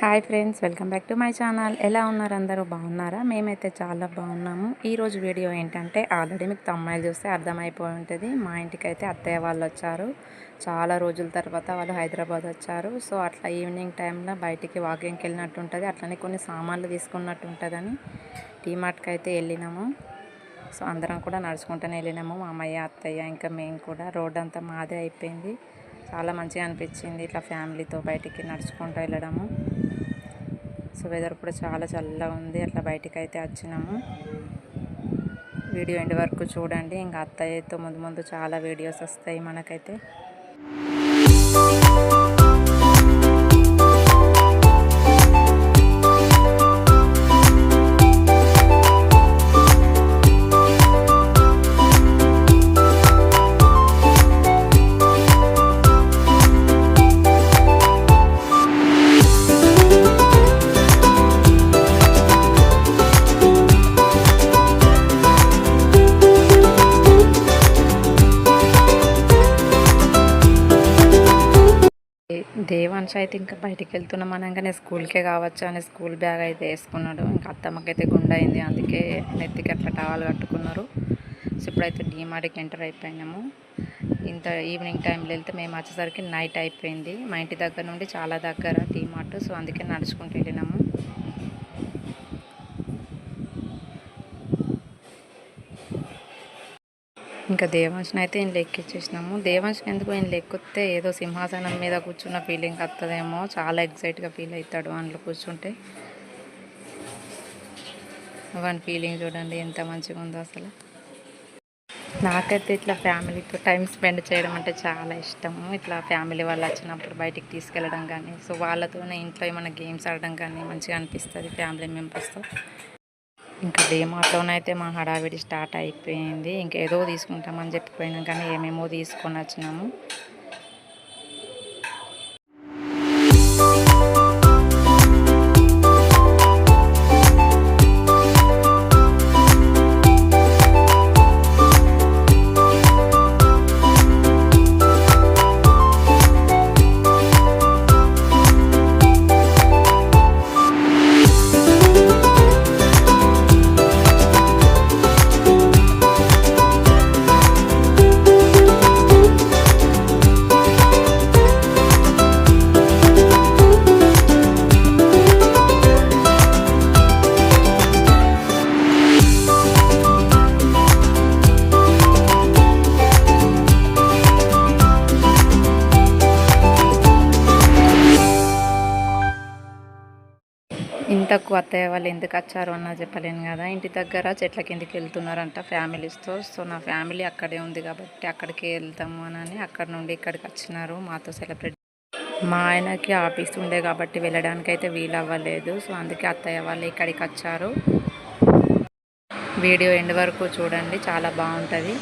Hi friends, welcome back to my channel. ఎలా ఉన్నారు? అందరూ బాగున్నారా? మేమైతే చాలా బాగున్నాము. ఈరోజు వీడియో ఏంటంటే ఆల్రెడీ మీకు తమ్ముళ్ళు చూస్తే అర్థమైపోయి ఉంటుంది. మా ఇంటికైతే అత్తయ్య వాళ్ళు వచ్చారు. చాలా రోజుల తర్వాత వాళ్ళు హైదరాబాద్ వచ్చారు. సో అట్లా ఈవినింగ్ టైంలో బయటికి వాకింగ్కి వెళ్ళినట్టు ఉంటుంది. అట్లనే కొన్ని సామాన్లు తీసుకున్నట్టు ఉంటుందని డీమార్ట్కి అయితే వెళ్ళినాము. సో అందరం కూడా నడుచుకుంటూనే వెళ్ళినాము. మా అమ్మయ్య, అత్తయ్య, ఇంకా మేము కూడా. రోడ్ అంతా మాదే అయిపోయింది. చాలా మంచిగా అనిపించింది ఇట్లా ఫ్యామిలీతో బయటికి నడుచుకుంటూ వెళ్ళడము. సో వెదర్ కూడా చాలా చల్లగా ఉంది. అట్లా బయటికి అయితే వచ్చినాము. వీడియో ఎండ్ వరకు చూడండి. ఇంకా అత్తయ్యతో ముందు ముందు చాలా వీడియోస్ వస్తాయి మనకైతే. దేవాంశ్ అయితే ఇంకా బయటికి వెళ్తున్నాం అనగానే స్కూల్కే కావచ్చు అని స్కూల్ బ్యాగ్ అయితే వేసుకున్నాడు. ఇంకా అత్తమ్మకైతే గుండె అయింది, అందుకే నెత్తికి అట్లా టవల్ కట్టుకున్నారు. సో ఇప్పుడైతే డీమార్ట్కి ఎంటర్ అయిపోయినాము. ఇంత ఈవినింగ్ టైంలో వెళ్తే మేము వచ్చేసరికి నైట్ అయిపోయింది. మా ఇంటి దగ్గర నుండి చాలా దగ్గర డీమార్ట్. సో అందుకే నడుచుకుంటూ వెళ్ళినాము. ఇంకా దేవాంశని అయితే ఈయన ఎక్కించేసినాము. దేవాంశని ఎందుకు ఈయన ఎక్కితే ఏదో సింహాసనం మీద కూర్చున్న ఫీలింగ్ వస్తుందేమో. చాలా ఎక్సైట్గా ఫీల్ అవుతాడు అందులో కూర్చుంటే. వన్ ఫీలింగ్ చూడండి ఎంత మంచిగా ఉందో అసలు. నాకైతే ఇట్లా ఫ్యామిలీతో టైం స్పెండ్ చేయడం అంటే చాలా ఇష్టము. ఇట్లా ఫ్యామిలీ వాళ్ళు వచ్చినప్పుడు బయటికి తీసుకెళ్ళడం కానీ, సో వాళ్ళతోనే ఇంట్లో ఏమైనా గేమ్స్ ఆడడం కానీ మంచిగా అనిపిస్తుంది ఫ్యామిలీ మెంబర్స్తో. ఇంకా డీమార్ట్లోనైతే మా హడావిడి స్టార్ట్ అయిపోయింది. ఇంకేదో తీసుకుంటామని చెప్పిపోయినాం కానీ ఏమేమో తీసుకొని వచ్చినాము. ఇంతకు అత్తయ్య వాళ్ళు ఎందుకు వచ్చారు అన్న చెప్పలేను కదా. ఇంటి దగ్గర చెట్ల కిందికి వెళ్తున్నారంట ఫ్యామిలీస్తో. సో నా ఫ్యామిలీ అక్కడే ఉంది కాబట్టి అక్కడికి వెళ్తాము అని అక్కడ నుండి ఇక్కడికి వచ్చినారు మాతో సెలబ్రేట్. మా ఆయనకి ఆఫీస్ ఉండే కాబట్టి వెళ్ళడానికి అయితే వీలు అవ్వలేదు. సో అందుకే అత్తయ్య వాళ్ళు ఇక్కడికి వచ్చారు. వీడియో ఎండ్ వరకు చూడండి, చాలా బాగుంటుంది.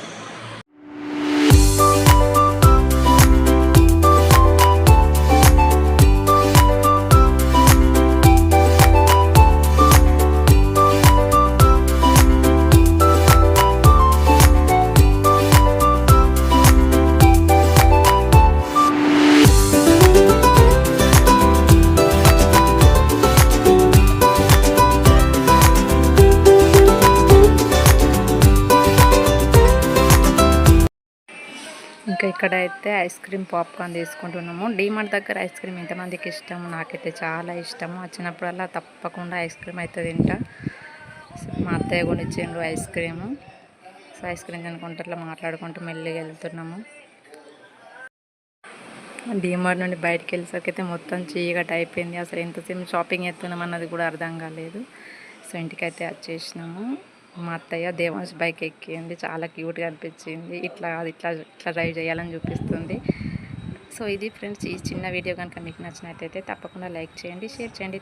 ఇంకా ఇక్కడైతే ఐస్ క్రీమ్ పాప్కార్న్ తీసుకుంటున్నాము. డీమార్ట్ దగ్గర ఐస్ క్రీమ్ ఎంతమందికి ఇష్టము? నాకైతే చాలా ఇష్టము. వచ్చినప్పుడల్లా తప్పకుండా ఐస్ క్రీమ్ అయితే తింటా. మా అత్తయ్య కొనిచ్చిండ్రు ice cream. So ice cream తినుకుంటూ అట్లా మాట్లాడుకుంటూ మెల్లిగా వెళ్తున్నాము. డీమార్ట్ నుండి బయటకు వెళ్ళేసరికి అయితే మొత్తం చీకటి అయిపోయింది. అసలు ఎంతసేపు షాపింగ్ చేస్తున్నాం అన్నది కూడా అర్థం కాలేదు. సో ఇంటికైతే వచ్చేసినాము. మా అత్తయ్య దేవాంశ్ బైక్ ఎక్కింది, చాలా క్యూట్గా అనిపించింది. ఇట్లా ఇట్లా ఇట్లా డ్రైవ్ చేయాలని చూపిస్తుంది. సో ఇది ఫ్రెండ్స్, ఈ చిన్న వీడియో కనుక మీకు నచ్చినట్లయితే తప్పకుండా లైక్ చేయండి, షేర్ చేయండి.